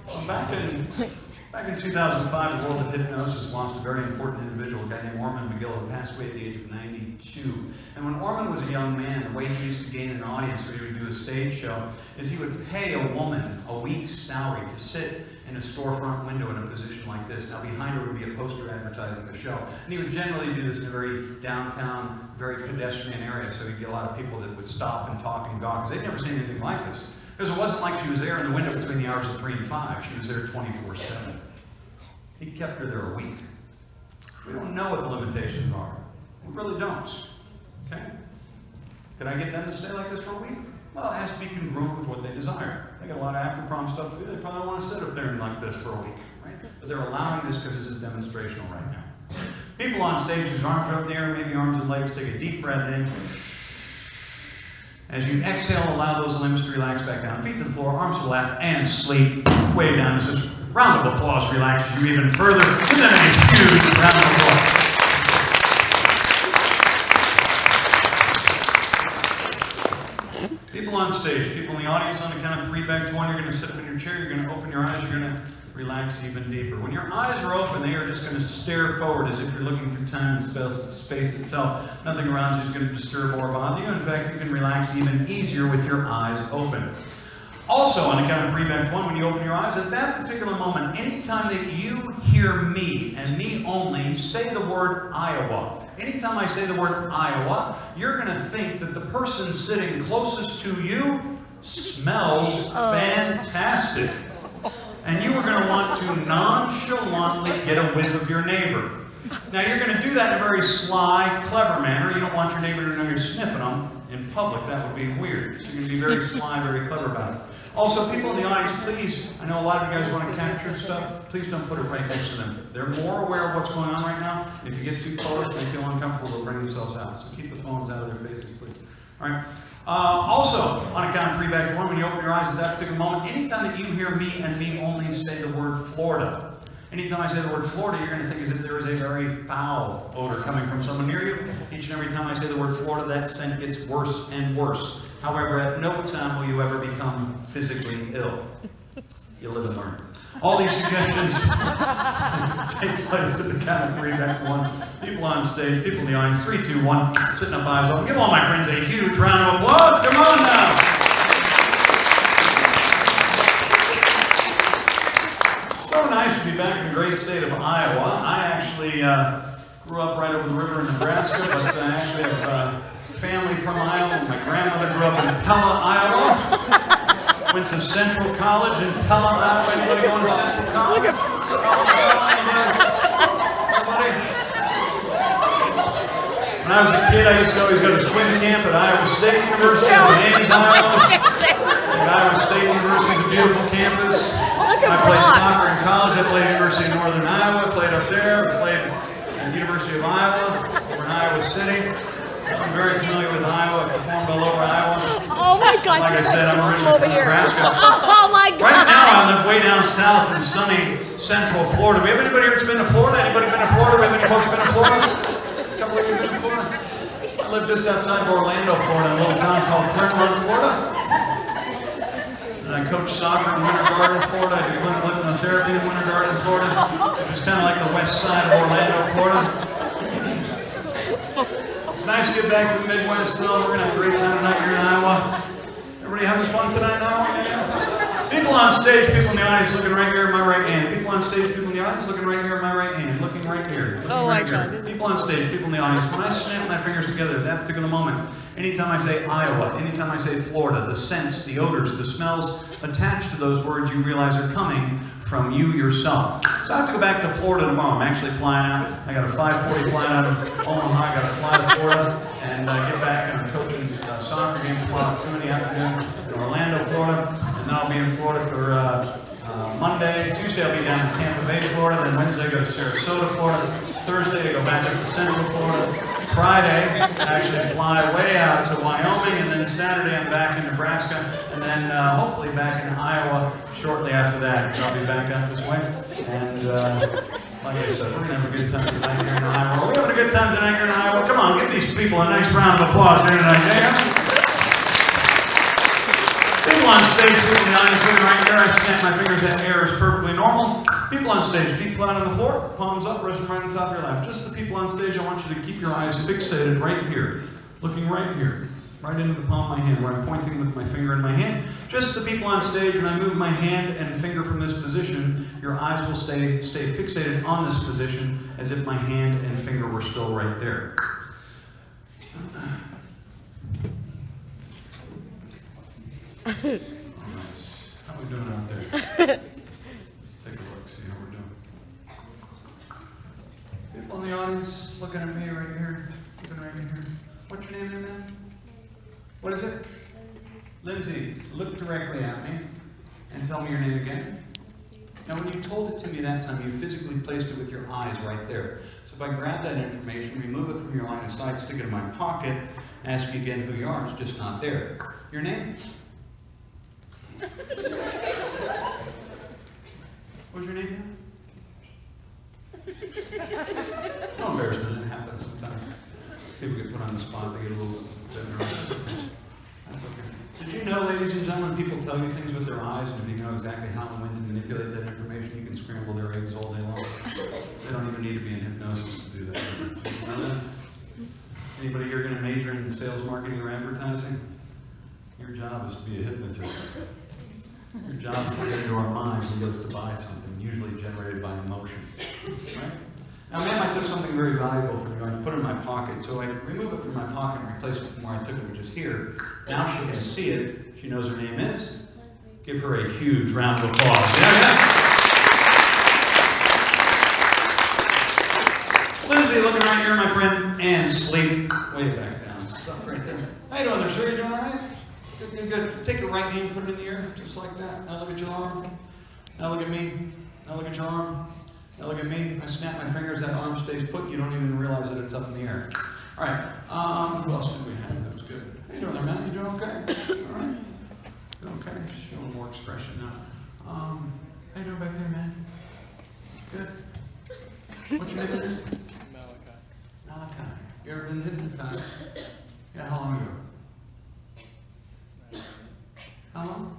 Well, back in 2005, the world of hypnosis lost a very important individual, a guy named Orman McGill, who passed away at the age of 92. And when Orman was a young man, the way he used to gain an audience when he would do a stage show is he would pay a woman a week's salary to sit in a storefront window in a position like this. Now behind her would be a poster advertising the show. And he would generally do this in a very downtown, very pedestrian area, so he'd get a lot of people that would stop and talk and gawk, because they'd never seen anything like this. Because it wasn't like she was there in the window between the hours of 3 and 5. She was there 24/7. He kept her there a week. We don't know what the limitations are. We really don't. Okay? Can I get them to stay like this for a week? Well, it has to be congruent with what they desire. They got a lot of after prom stuff to do. They probably want to sit up there and like this for a week, right? But they're allowing this because this is demonstrational right now. People on stage whose arms are up in the air, maybe arms and legs, take a deep breath in. As you exhale, allow those limbs to relax back down. Feet to the floor, arms to the lap, and sleep. Way down. This is round of applause relaxes you even further. Give them a huge round of applause. People on stage, people in the audience, on the count of 3 back to 1, you're going to sit up in your chair, you're going to open your eyes, you're going to relax even deeper. When your eyes are open, they are just going to stare forward as if you're looking through time and space itself. Nothing around you is going to disturb or bother you. In fact, you can relax even easier with your eyes open. Also, on the count of 3 back to 1, when you open your eyes, at that particular moment, anytime that you hear me, and me only, say the word Iowa. Anytime I say the word Iowa, you're going to think that the person sitting closest to you smells fantastic. And you are going to want to nonchalantly get a whiff of your neighbor. Now, you're going to do that in a very sly, clever manner. You don't want your neighbor to know you're sniffing them in public. That would be weird. So you're going to be very sly, very clever about it. Also, people in the audience, please, I know a lot of you guys want to capture stuff. Please don't put it right next to them. They're more aware of what's going on right now. If you get too close, they feel uncomfortable, they'll bring themselves out. So keep the phones out of their faces, please. All right. Also, on a count of 3 back to 1, when you open your eyes at that particular moment, anytime that you hear me and me only say the word Florida. Anytime I say the word Florida, you're going to think as if there is a very foul odor coming from someone near you. Each and every time I say the word Florida, that scent gets worse and worse. However, at no time will you ever become physically ill. You live and learn. All these suggestions take place at the count of 3 back to 1. People on stage, people in the audience, 3, 2, 1, sitting up, eyes open. Give all my friends a huge round of applause. Come on now. So nice to be back in the great state of Iowa. I actually grew up right over the river in Nebraska, but I actually have family from Iowa. My grandmother grew up in Pella, Iowa. Went to Central College in Pella, Iowa. Anybody going to Central College? Everybody? When I was a kid, I used to always go to swim camp at Iowa State University in Ames, Iowa. Iowa State University is a beautiful campus. I played soccer in college. I played at the University of Northern Iowa. Played up there. I played at the University of Iowa over in Iowa City. I'm very familiar with Iowa. I performed all over Iowa. Oh my gosh! Like I said, I'm originally from Nebraska. Oh my God! Right now, I live way down south in sunny Central Florida. We have anybody here that's been to Florida? Anybody been to Florida? We have any folks been to Florida? A couple of you been to Florida? I live just outside of Orlando, Florida, in a little town called Claremont, Florida. And I coach soccer in Winter Garden, Florida. I do clinical hypnotherapy in Winter Garden, Florida. It's kind of like the west side of Orlando, Florida. It's nice to get back to the Midwest, though. We're going to have a great time tonight here in Iowa. Everybody having fun tonight now? Yeah. People on stage, people in the audience looking right here at my right hand. People on stage, people in the audience looking right here at my right hand. Looking right here. Looking right here. People on stage, people in the audience. When I snap my fingers together at that particular moment, anytime I say Iowa, anytime I say Florida, the scents, the odors, the smells attached to those words you realize are coming from you yourself. So I have to go back to Florida tomorrow. I'm actually flying out. I got a 5:40 flight out of Omaha. I got to fly to Florida and get back, and I'm coaching soccer game tomorrow at 2 in the afternoon in Orlando, Florida. And then I'll be in Florida for Monday. Tuesday I'll be down in Tampa Bay, Florida. Then Wednesday I go to Sarasota, Florida. Thursday I go back up to Central Florida. Friday I actually fly way out to Wyoming, and then Saturday I'm back in Nebraska, and then hopefully back in Iowa shortly after that. So I'll be back out this way. And like I said, we're going to have a good time tonight here in Iowa. Are we having a good time tonight here in Iowa? Come on, give these people a nice round of applause here tonight. People on stage, people in the audience sitting right there, I snap my fingers, that air is perfectly normal. People on stage, feet flat on the floor, palms up, resting right on top of your lap. Just the people on stage, I want you to keep your eyes fixated right here, looking right here, right into the palm of my hand, where I'm pointing with my finger in my hand. Just the people on stage, when I move my hand and finger from this position, your eyes will stay fixated on this position as if my hand and finger were still right there. All right. How are we doing out there? Let's take a look, see how we're doing. People in the audience looking at me right here, looking right here. What's your name there, man? What is it? Lindsay, look directly at me and tell me your name again. Now, when you told it to me that time, you physically placed it with your eyes right there. So if I grab that information, remove it from your line of sight, stick it in my pocket, ask you again who you are, it's just not there. Your name? What's your name? No embarrassment, it happens sometimes. People get put on the spot, they get a little bit nervous. That's okay. Did you know, ladies and gentlemen, people tell you things with their eyes, and if you know exactly how and when to manipulate that information, you can scramble their eggs all day long. They don't even need to be in hypnosis to do that. You know that? Anybody here going to major in sales, marketing, or advertising? Your job is to be a hypnotist. Your job is to get into our minds and get us to buy something, usually generated by emotion. Right? Now, ma'am, I took something very valuable from you. I put it in my pocket, so I remove it from my pocket and replace it from where I took it, which is here. Now she can see it. She knows her name is. Give her a huge round of applause. Yeah. Lindsay, looking right here, my friend, and sleep way back down. Stop right there. How you doing there, sir? You doing all right? Good, good, good. Take your right hand, put it in the air, just like that. Now look at your arm. Now look at me. Now look at your arm. Now look at me. I snap my fingers, that arm stays put. You don't even realize that it's up in the air. All right. Who else did we have? That was good. How you doing there, man? You doing okay? All right. Doing okay. Showing more expression now. How you doing back there, man? Good. What's your name again? Malachi. You ever been hypnotized? Yeah, how long ago? How long?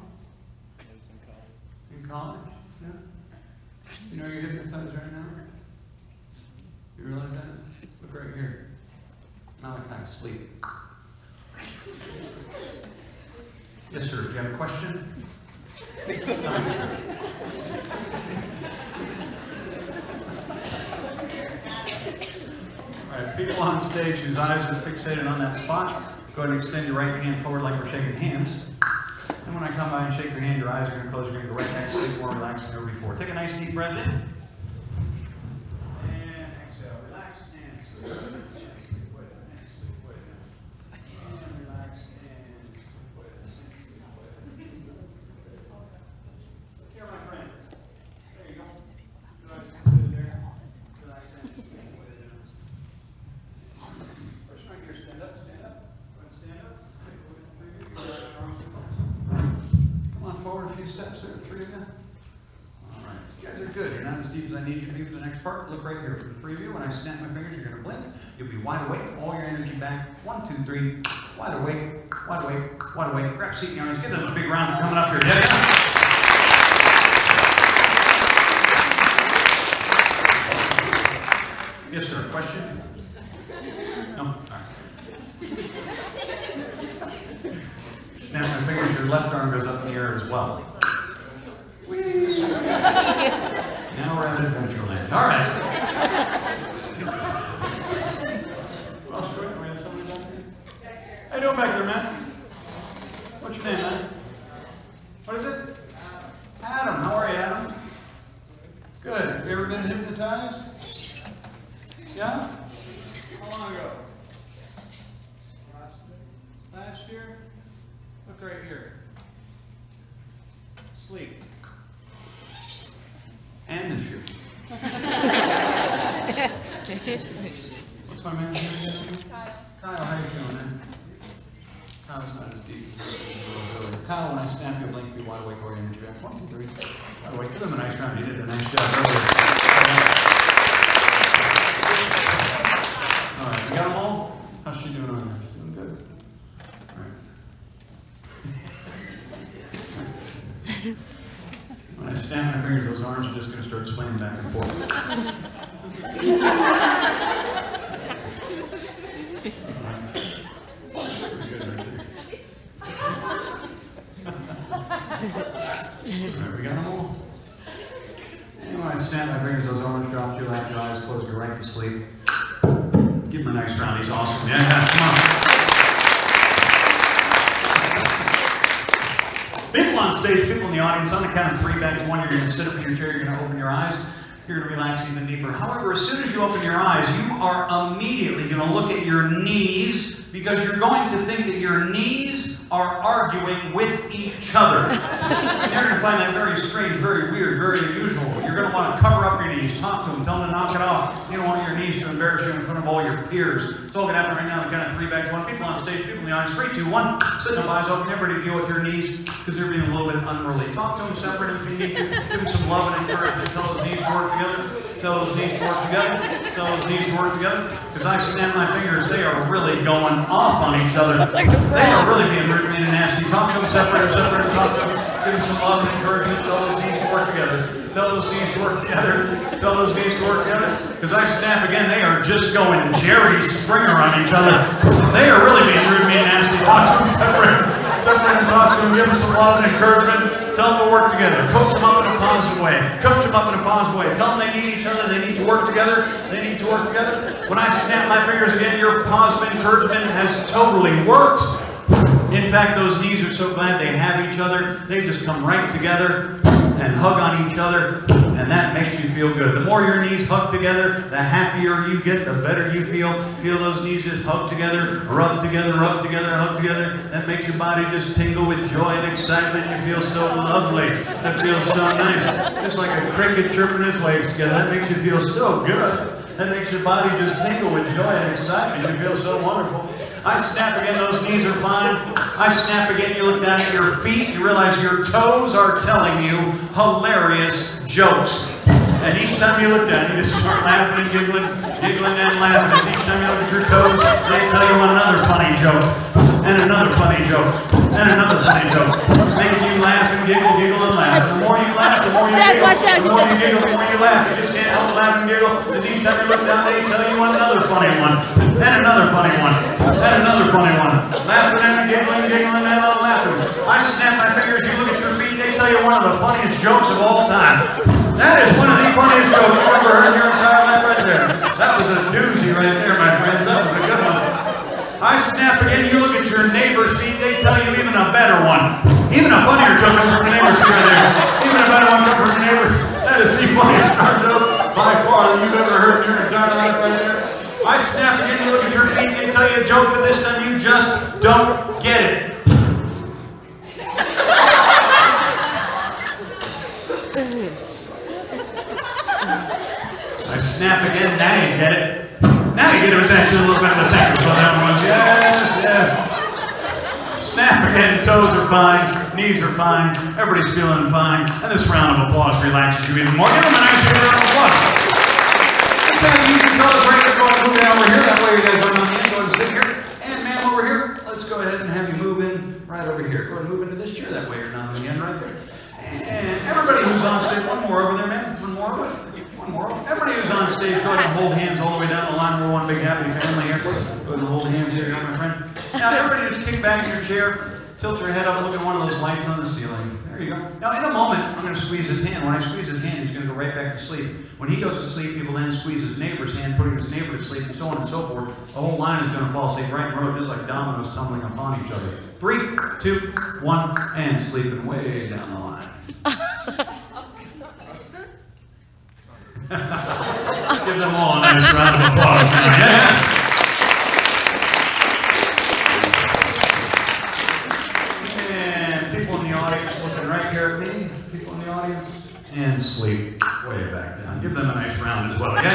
In college? Yeah. You know you're hypnotized right now? You realize that? Look right here. Malachi, sleep. Yes, sir. Do you have a question? All right, people on stage whose eyes are fixated on that spot, go ahead and extend your right hand forward like we're shaking hands. And when I come by and shake your hand, your eyes are going to close. You're going to go right back to sleep, more relaxed than ever before. Take a nice deep breath in. And exhale. Relax and sleep. Sleep way down. Sleep way down. And relax and sleep way down. Sleep way down. Look here, my friend. There you go. Good. Good there. Relax and sleep way down. First right here. Stand up. Stand up. Go ahead and stand up. Take a look at the preview. Relax your arms. Come on forward a few steps there, three of you. All right, you guys are good. You're not as deep as I need you to be for the next part. Look right here for the three of you. When I snap my fingers, you're going to blink. You'll be wide awake. All your energy back. 1, 2, 3. Wide awake. Wide awake. Wide awake. Grab a seat in the audience. Give them a big round for coming up here. Yeah. Yes, sir. Question? No? All right. Snap my fingers, your left arm goes up in the air as well. Now we're at Adventureland. All right. Well, sure. We have somebody back here. How you doing back there, man? What's your name, man? What is it? Adam. How are you, Adam? Good. Have you ever been hypnotized? Yeah? How long ago? Last year? Look right here. Sleep. And this year. What's my man's name again? Kyle. Kyle, how you feeling, man? Kyle's not as deep as Kyle, when I snap you, blink, be wide awake, or energy back. 1, 2, 3. By the way, give him a nice round. He did a nice job earlier. All right, we got them all? How's she doing on there? Doing good? All right. When I snap my fingers, those arms are just going to start swinging back and forth. That's pretty good right there. All right, we got them all? And when I snap my fingers, those arms drop, you laugh, your eyes close, go right to sleep. Give him a nice round, he's awesome. Yeah, come on. People on stage, people in the audience, on the count of 3, back to 1, you're going to sit up in your chair, you're going to open your eyes, you're going to relax even deeper. However, as soon as you open your eyes, you are immediately going to look at your knees, because you're going to think that your knees are arguing with each other. And you're going to find that very strange, very weird, very unusual. You're going to want to cover up your knees, talk to them, tell them to knock it off. You don't want your knees to embarrass you in front of all your peers. It's all going to happen right now. Kind of 3, back to 1. People on stage, people in the audience. 3, 2, 1. Sit up, eyes open. Everybody deal with your knees because they're being a little bit unruly. Talk to them, separate them if you need to. Give them some love and encouragement. Tell those knees to work together. Tell those knees to work together. Tell those knees to work together. Because I snap my fingers, they are really going off on each other. They are really being rude, mean, and nasty. Talk to them, separate them, talk to them. Give them some love and encouragement. Tell those knees to work together. Tell those knees to work together. Tell those knees to work together. Because I snap again, they are just going Jerry Springer on each other. They are really being rude, mean, and nasty. Talk to them, separate them, talk to them. Give them some love and encouragement. Tell them to work together. Coach them up in a positive way. Coach them up in a positive way. Tell them they need each other. They need to work together. They need to work together. When I snap my fingers again, your positive encouragement has totally worked. In fact, those knees are so glad they have each other. They just come right together and hug on each other, and that makes you feel good. The more your knees hug together, the happier you get, the better you feel. Feel those knees just hug together, rub together, hug together. That makes your body just tingle with joy and excitement. You feel so lovely. That feels so nice. Just like a cricket chirping its legs together. That makes you feel so good. That makes your body just tingle with joy and excitement. You feel so wonderful. I snap again, those knees are fine. I snap again, you look down at your feet, you realize your toes are telling you hilarious jokes. And each time you look down, you just start laughing and giggling and laughing. As each time you look at your toes, they tell you another funny joke, and another funny joke, and another funny joke. Making you laugh and giggle and laugh. The more you laugh, the more you giggle. The more you giggle, the more you laugh. You just can't help but laugh and giggle. As each time you look down, they tell you another funny one, and another funny one, and another funny one. Laughing and giggling and laughing. I snap my fingers, you look at your feet, they tell you one of the funniest jokes of all time. That is one of the funniest jokes you've ever heard in your entire life right there. That was a doozy right there, my friends. That was a good one. I snap again, you look at your neighbor's feet, they tell you even a better one. Even a funnier joke comes from your neighbor's feet right there. Even a better one comes from your neighbor's. That is the funniest joke by far that you've ever heard in your entire life right there. I snap again, you look at your feet, they tell you a joke, but this time you just don't get it. I snap again, now you get it. Now you get it was actually a little bit of a technical that one. Yes. Snap again, toes are fine, knees are fine, everybody's feeling fine, and this round of applause relaxes you even more. Give them a nice big round of applause. Let's have you fellas right here, go and move down over here. That way you guys aren't on the end, go and sit here. And ma'am over here, let's go ahead and have you move in right over here. Go ahead and move into this chair, that way you're not on the end right there. And everybody who's on stage, one more over there, ma'am, one more over there. Everybody who's on stage, go ahead and hold hands all the way down the line. We're one big happy family here. Go ahead and hold hands here, my friend. Now, everybody just kick back in your chair, tilt your head up, and look at one of those lights on the ceiling. There you go. Now, in a moment, I'm going to squeeze his hand. When I squeeze his hand, he's going to go right back to sleep. When he goes to sleep, he will then squeeze his neighbor's hand, putting his neighbor to sleep, and so on and so forth. The whole line is going to fall asleep right in a row, just like dominoes tumbling upon each other. 3, 2, 1, and sleeping way down the line. Give them all a nice round of applause now, yeah? And people in the audience looking right here at me, people in the audience, and sleep way back down. Give them a nice round as well. Yeah.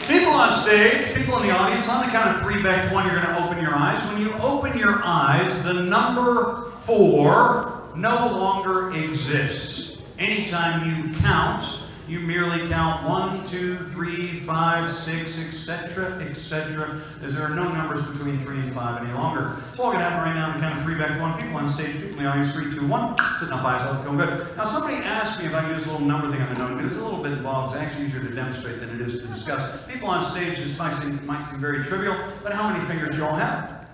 People on stage, people in the audience, on the count of 3, back to 1, you're going to open your eyes. When you open your eyes, the number 4 no longer exists. Anytime you count, You merely count 1, 2, 3, 5, 6, etc., etc. As there are no numbers between 3 and 5 any longer. So all we're going to happen right now, on the count of 3 back to 1. People on stage, people in the audience, 3, 2, 1. Sitting up by yourself, feeling good. Now somebody asked me if I can use a little number thing on the note. It's a little bit involved. It's actually easier to demonstrate than it is to discuss. People on stage, this might seem very trivial, but how many fingers do you all have?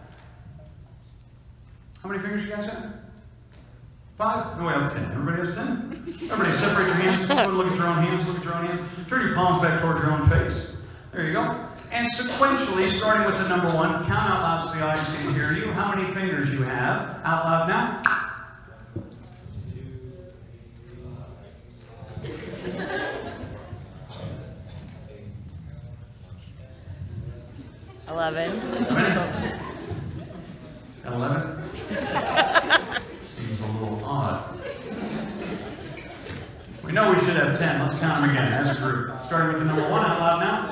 How many fingers do you guys have? 5? No, we have 10. Everybody has 10? Everybody separate your hands. Look at your own hands. Look at your own hands. Turn your palms back towards your own face. There you go. And sequentially, starting with the number 1, count out loud so the audience can hear you. How many fingers you have? Out loud now. 11. How many? 11? Seems a little odd. We know we should have 10. Let's count them again as a group. Starting with the number 1, out loud now.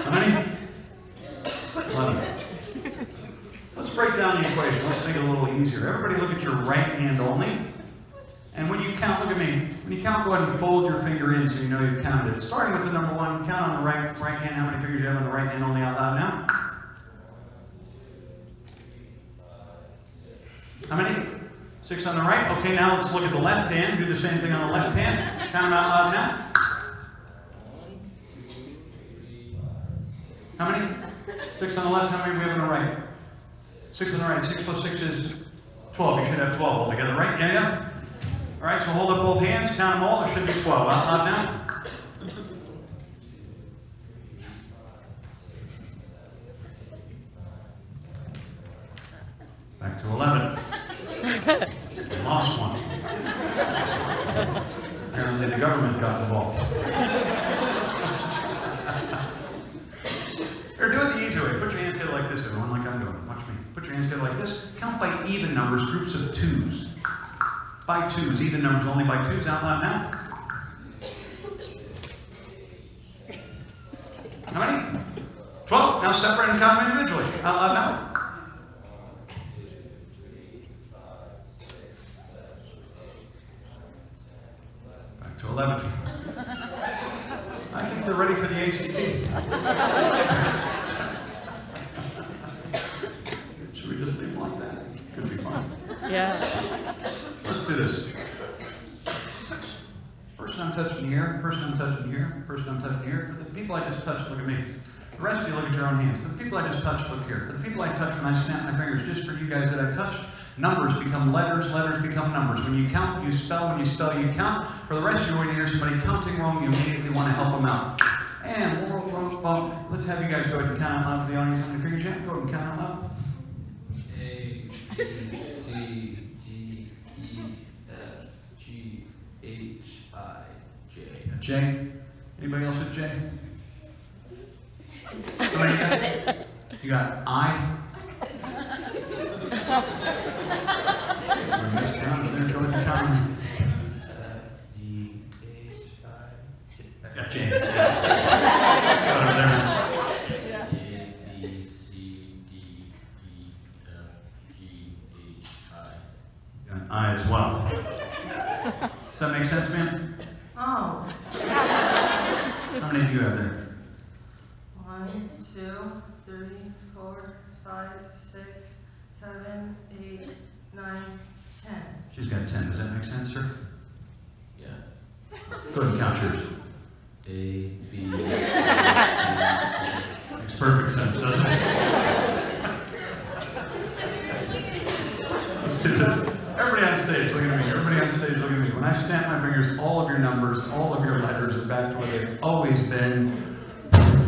How many? 11. Let's break down the equation. Let's make it a little easier. Everybody look at your right hand only. And when you count, look at me. When you count, go ahead and fold your finger in so you know you've counted it. Starting with the number 1, count on the right hand. How many fingers you have on the right hand only out loud now? How many? 6 on the right. Okay, now let's look at the left hand. Do the same thing on the left hand. Count them out loud now. How many? 6 on the left. How many do we have on the right? 6 on the right. 6 plus 6 is 12. You should have 12 altogether, right? Yeah. All right, so hold up both hands. Count them all. There should be 12. Out loud now. Back to 11. Lost one. Apparently the government got involved. Here, do it the easy way. Put your hands together like this, everyone, like I'm doing. Watch me. Put your hands together like this. Count by even numbers, groups of 2s. By 2s, even numbers only by 2s. Out loud now. How many? 12. Now separate and count them individually. Out loud now. Back to 11. I think they're ready for the ACT. Should we just leave them like that? Could be fun. Yeah. Let's do this. Person I'm touching here, person I'm touching here, person I'm touching here. For the people I just touched, look at me. The rest of you look at your own hands. For the people I just touched, look here. For the people I touched when I snap my fingers, just for you guys that I touched, numbers become letters, letters become numbers. When you count, you spell. When you spell, you count. For the rest of you, when you hear somebody counting wrong, you immediately want to help them out. And let's have you guys go ahead and count out loud for the audience. How many fingers you have? Go ahead and count out loud. A, B, C, D, E, F, G, H, I, J. J. Anybody else with J? Somebody got? You got I? There, go ahead and count them. D, H, I, J. Got J. Got over there. A, B, C, D, E, F, G, H, I. Got I as well. Does that make sense, man? Oh. How many do you have there? 1, 2, 3, 4, 5, 6, 7, 8, 9, 10. She's got 10. Does that make sense, sir? Yeah. Go ahead and count yours. A, B, C, Makes perfect sense, doesn't it? Let's do this. Everybody on stage, look at me. Everybody on stage, look at me. When I snap my fingers, all of your numbers, all of your letters are back to where they've always been.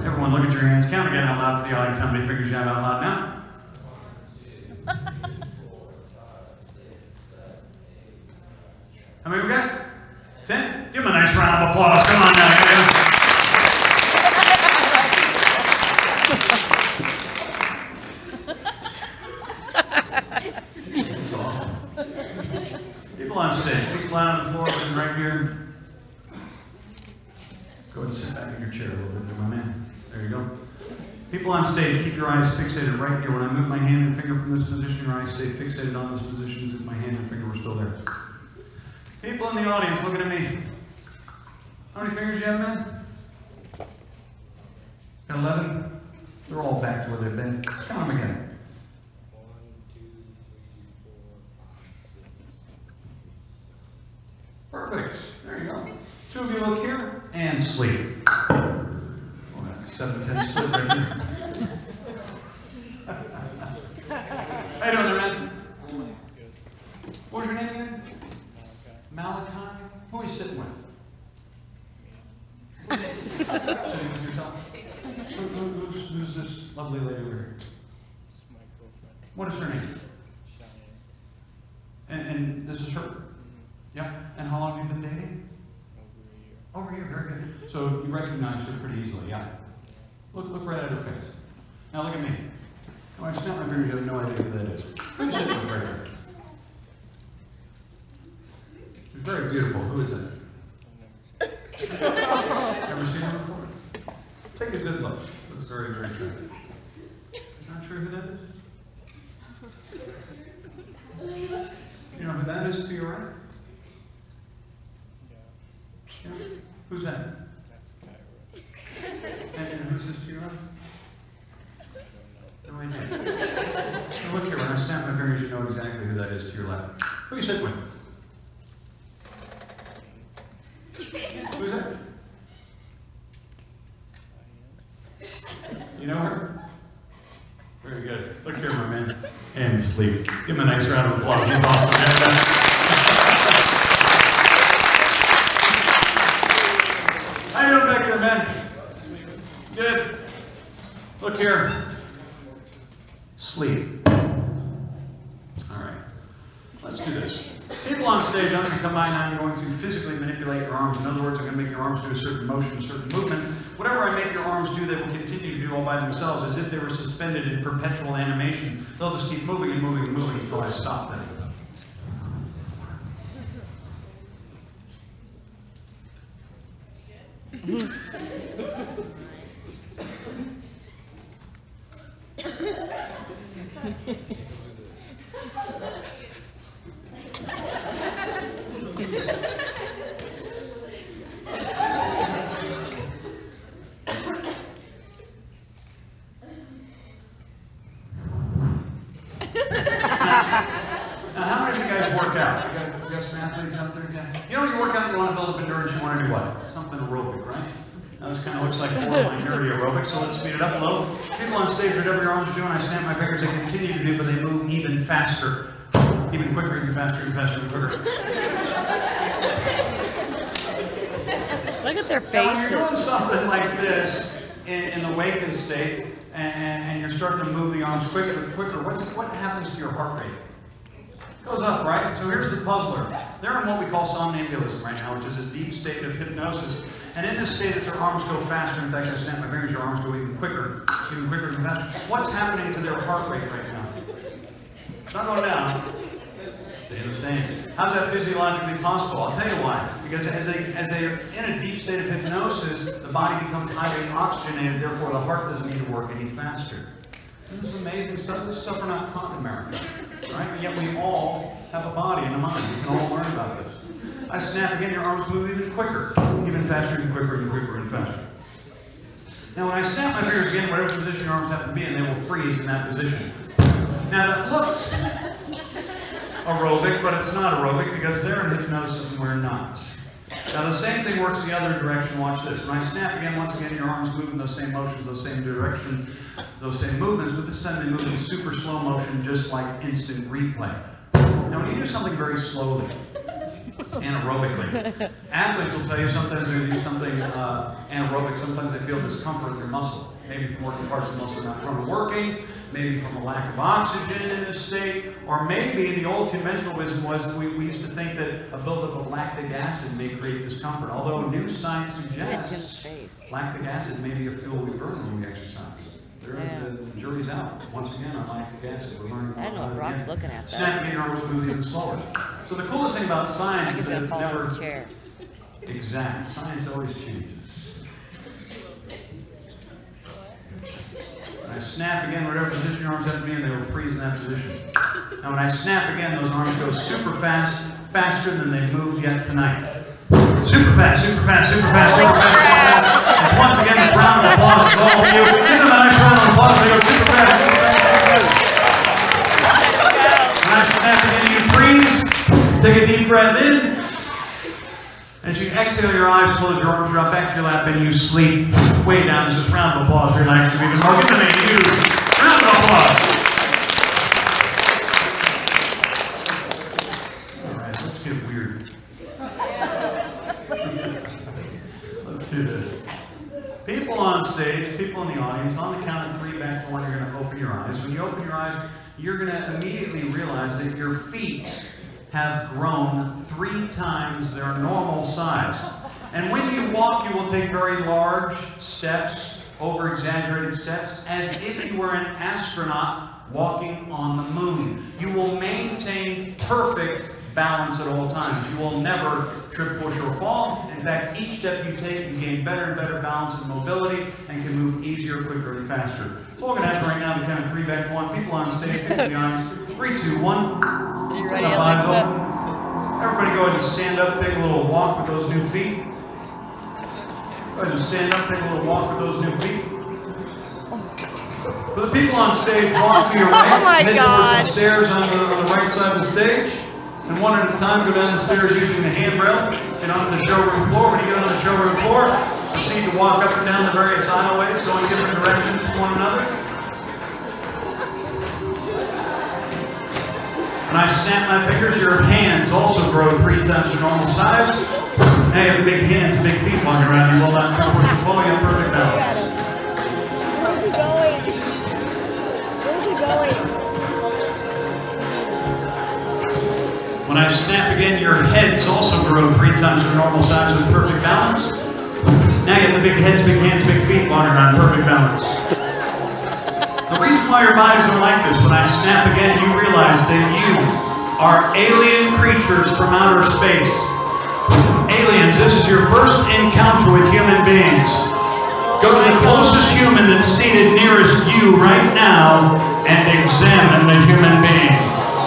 Everyone, look at your hands. Count again out loud for the audience. How many fingers you have out loud now? How many we got? 10? Give them a nice round of applause. Come on now, guys. That's awesome. People on stage, people out on the floor, looking right here. Go ahead and sit back in your chair a little bit there, my man. There you go. People on stage, keep your eyes fixated right here. When I move my hand and finger from this position, your eyes stay fixated on this position as if my hand and finger were still there. People in the audience looking at me. How many fingers do you have, man? Got 11? They're all back to where they've been. Count them again. 1, 2, 3, 4, 5, 6. Perfect. There you go. 2 of you look here and sleep. Oh, that's 7-10 split right there. How you doing there, man? What was your name again? Malachi. Who are you sitting with? Sitting with yourself? Who's this lovely lady over here? It's my girlfriend. What is her name? Cheyenne. And this is her? Yeah. And how long have you been dating? Over a year. Over a year, very good. So you recognize her pretty easily, yeah. Look right at her face. Now look at me. When I snap my fingers, you have no idea who that is. Who's sitting with right here? She's very beautiful. Who is that? Ever seen her before? Take a good look. Looks very, very attractive. Not sure who that is? You know who that is to your right? Yeah. Yeah. Who's that? That's Kyra. And who's this to your right? I don't know. No idea. So look here, when I snap my fingers, you know exactly who that is to your left. Who are you sitting with? Who's that? You know her? Very good. Look here, my man. And sleep. Give him a nice round of applause. He's awesome. How you doing back there, man? Good. Look here. Sleep. All right. Let's do this. People on stage, I'm going to come by now, I'm going to physically manipulate your arms. In other words, I'm going to make your arms do a certain motion, a certain movement. Whatever I make your arms do, they will continue to do all by themselves, as if they were suspended in perpetual animation. They'll just keep moving and moving and moving until I stop them. Now, how many of you guys work out? You got some athletes out there? You know, when you work out, you want to build up endurance, you want to do what? Something aerobic, right? Now, this kind of looks like borderline dirty aerobic, so let's speed it up a little. People on stage, whatever your arms are doing, I snap my fingers, they continue to do, but they move even faster. Even quicker, even faster, even faster, even quicker. Look at their Now, when you're doing faces. something like this in the waking state, and you're starting to move the arms quicker, what happens to your heart rate? Goes up, right? So here's the puzzler. They're in what we call somnambulism right now, which is a deep state of hypnosis. And in this state, as their arms go faster, in fact, I snap my fingers, your arms go even quicker, even faster. What's happening to their heart rate right now? It's not going down. Staying the same. How's that physiologically possible? I'll tell you why. Because as they're in a deep state of hypnosis, the body becomes highly oxygenated, therefore the heart doesn't need to work any faster. This is amazing stuff. This stuff we're not taught in America. Right? And yet we all have a body and a mind. We can all learn about this. I snap again, your arms move even quicker, even faster, even quicker, even quicker, and faster. Now when I snap my fingers again, whatever position your arms happen to be in, they will freeze in that position. Now that looks aerobic, but it's not aerobic because they're in hypnosis and we're not. Now the same thing works the other direction. Watch this. When I snap again, once again, your arms move in those same motions, those same directions, those same movements, but this time they move in super slow motion, just like instant replay. Now when you do something very slowly, anaerobically, athletes will tell you sometimes they're going to do something anaerobic, sometimes they feel discomfort in their muscle. Maybe from working parts of the muscle not from working, maybe from a lack of oxygen in this state, or maybe in the old conventional wisdom was we used to think that a buildup of lactic acid may create discomfort, although new science suggests lactic acid may be a fuel we burn when we exercise. The jury's out. Once again, on lactic acid, we're learning I don't know what Brock's looking at, though. Snapping your arms move even slower. So the coolest thing about science He's is that gonna it's fall never out of the chair. exact. Science always changes. I snap again, whatever position your arms have to be in, they will freeze in that position. Now when I snap again, those arms go super fast, faster than they've moved yet tonight. Super fast, super fast, super fast, super fast, super fast. And once again, this round of applause is all for you. Give them a nice round of applause. They go super fast, super fast, super fast. When I snap again, you freeze. Take a deep breath in. As you exhale, your eyes close, your arms drop back to your lap, and you sleep way down. This round of applause. Relax you even more. Give them a huge round of applause. All right, let's get weird. Let's do this. People on stage, people in the audience, on the count of 3 back to 1, you're going to open your eyes. When you open your eyes, you're going to immediately realize that your feet have grown 3 times their normal size. And when you walk, you will take very large steps, over-exaggerated steps, as if you were an astronaut walking on the moon. You will maintain perfect balance at all times. You will never trip, push, or fall. In fact, each step you take, you gain better and better balance and mobility and can move easier, quicker, and faster. So we're going to have right now the count of 3 back to 1. People on stage, people in the audience. 3, 2, 1. Are you ready, Eyes Alexa? open. Everybody go ahead and stand up, take a little walk with those new feet. Go ahead and stand up, take a little walk with those new feet. For the people on stage, walk to your right. Oh my Head God. towards the stairs on the right side of the stage. And one at a time, go down the stairs using the handrail. Get onto the showroom floor. When you get on the showroom floor, proceed to walk up and down the various aisleways, going in different directions from one another. When I snap my fingers, your hands also grow 3 times your normal size. Now you have big hands, big feet walking around. You will not trip, push, or fall. You have perfect balance. Where's he going? Where's he going? When I snap again, your heads also grow 3 times your normal size with perfect balance. Now you have the big heads, big hands, big feet walking around, perfect balance. The reason why your bodies are like this, when I snap again, you realize that you are alien creatures from outer space. Aliens, this is your first encounter with human beings. Go to the closest human that's seated nearest you right now and examine the human being.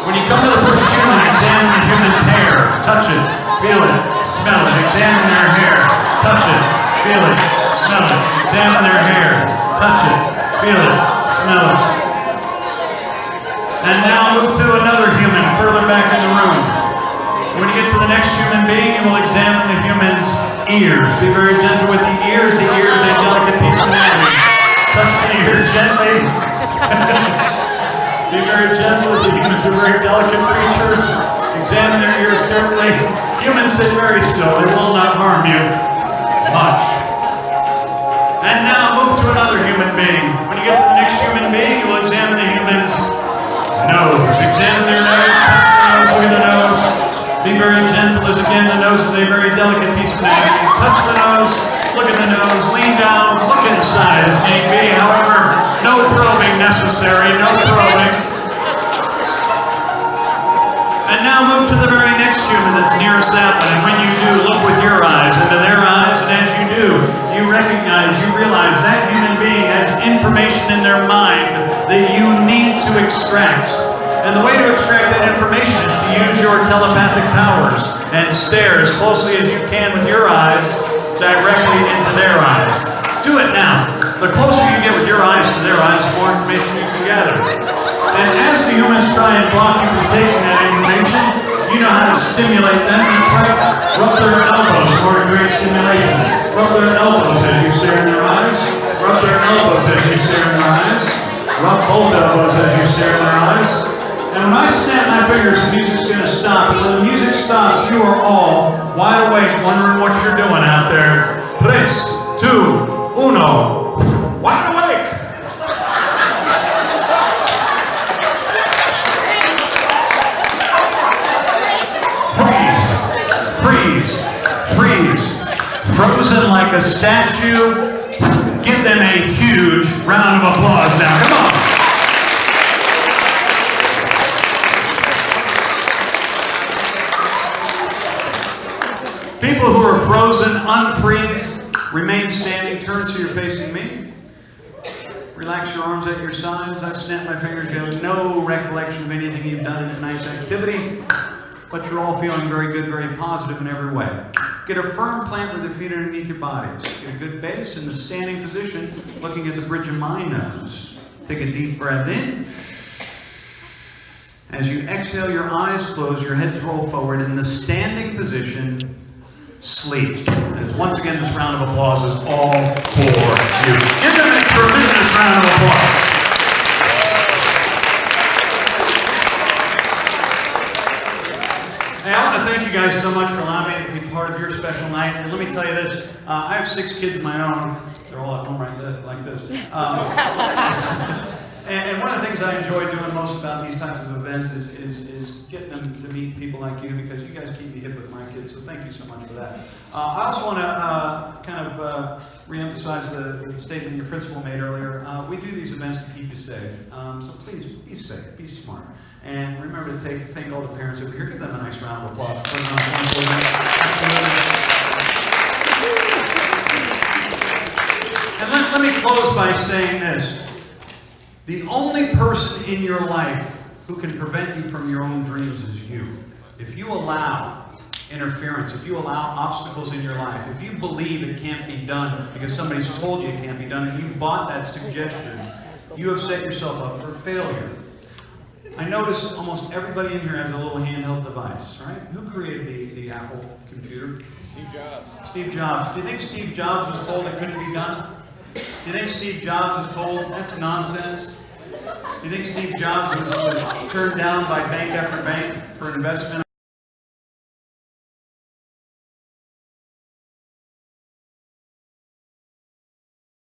When you come to the first human, examine the human's hair. Touch it, feel it, smell it. Examine their hair. Touch it, feel it, smell it. Examine their hair. Touch it, feel it, smell it. And now move to another human further back in the room. When you get to the next human being, you will examine the human's ears. Be very gentle with the ears. The ear is a delicate piece of anatomy. Touch the ear gently. Be very gentle. The humans are very delicate creatures. Examine their ears carefully. Humans sit very still. They will not harm you much. And now move to another human being. When you get to the next human being, you will examine the human's nose. Examine their nose. Touch the nose. Look at the nose. Be very gentle, as again the nose is a very delicate piece of anatomy. Touch the nose. Look at the nose. Lean down. Look inside if need be. However, no probing necessary. No probing. And now move to the very next human that's nearest that one. And when you do, look with your eyes into their eyes. And as you do, you recognize, you realize that human being has information in their mind that you need to extract. And the way to extract that information is to use your telepathic powers and stare as closely as you can with your eyes directly into their eyes. Do it now. The closer you get with your eyes to their eyes, the more information you can gather. And as the humans try and block you from taking that information, you know how to stimulate them. You try to rub their elbows in order to create stimulation. Rub their elbows as you stare in their eyes. Rub their elbows as you stare in their eyes. Rub both elbows as you stare in their eyes. And when I snap my fingers, the music's going to stop. And when the music stops, you are all wide awake, wondering what you're doing out there. 3, 2, 1. Wide awake! Freeze! Freeze! Freeze! Frozen like a statue. Give them a huge round of applause now. Come on! People who are frozen, unfreeze, remain standing. Turn so you're facing me. Relax your arms at your sides. I snap my fingers. You have no recollection of anything you've done in tonight's activity, but you're all feeling very good, very positive in every way. Get a firm plant with your feet underneath your bodies. Get a good base in the standing position, looking at the bridge of my nose. Take a deep breath in. As you exhale, your eyes close, your heads roll forward. In the standing position, sleep. As once again, this round of applause is all for you. Give them a tremendous round of applause. Hey, I want to thank you guys so much for allowing me to be part of your special night. And let me tell you this, I have 6 kids of my own. They're all at home like this. And one of the things I enjoy doing most about these types of events is getting them to meet people like you, because you guys keep me hip with my kids, so thank you so much for that. I also want to kind of reemphasize the statement your principal made earlier. We do these events to keep you safe, so please be safe, be smart. And remember to thank all the parents over here. Give them a nice round of applause. And let me close by saying this. The only person in your life who can prevent you from your own dreams is you. If you allow interference, if you allow obstacles in your life, if you believe it can't be done because somebody's told you it can't be done and you bought that suggestion, you have set yourself up for failure. I notice almost everybody in here has a little handheld device, right? Who created the Apple computer? Steve Jobs. Steve Jobs. Do you think Steve Jobs was told it couldn't be done? Do you think Steve Jobs was told that's nonsense? Do you think Steve Jobs was turned down by bank after bank for an investment?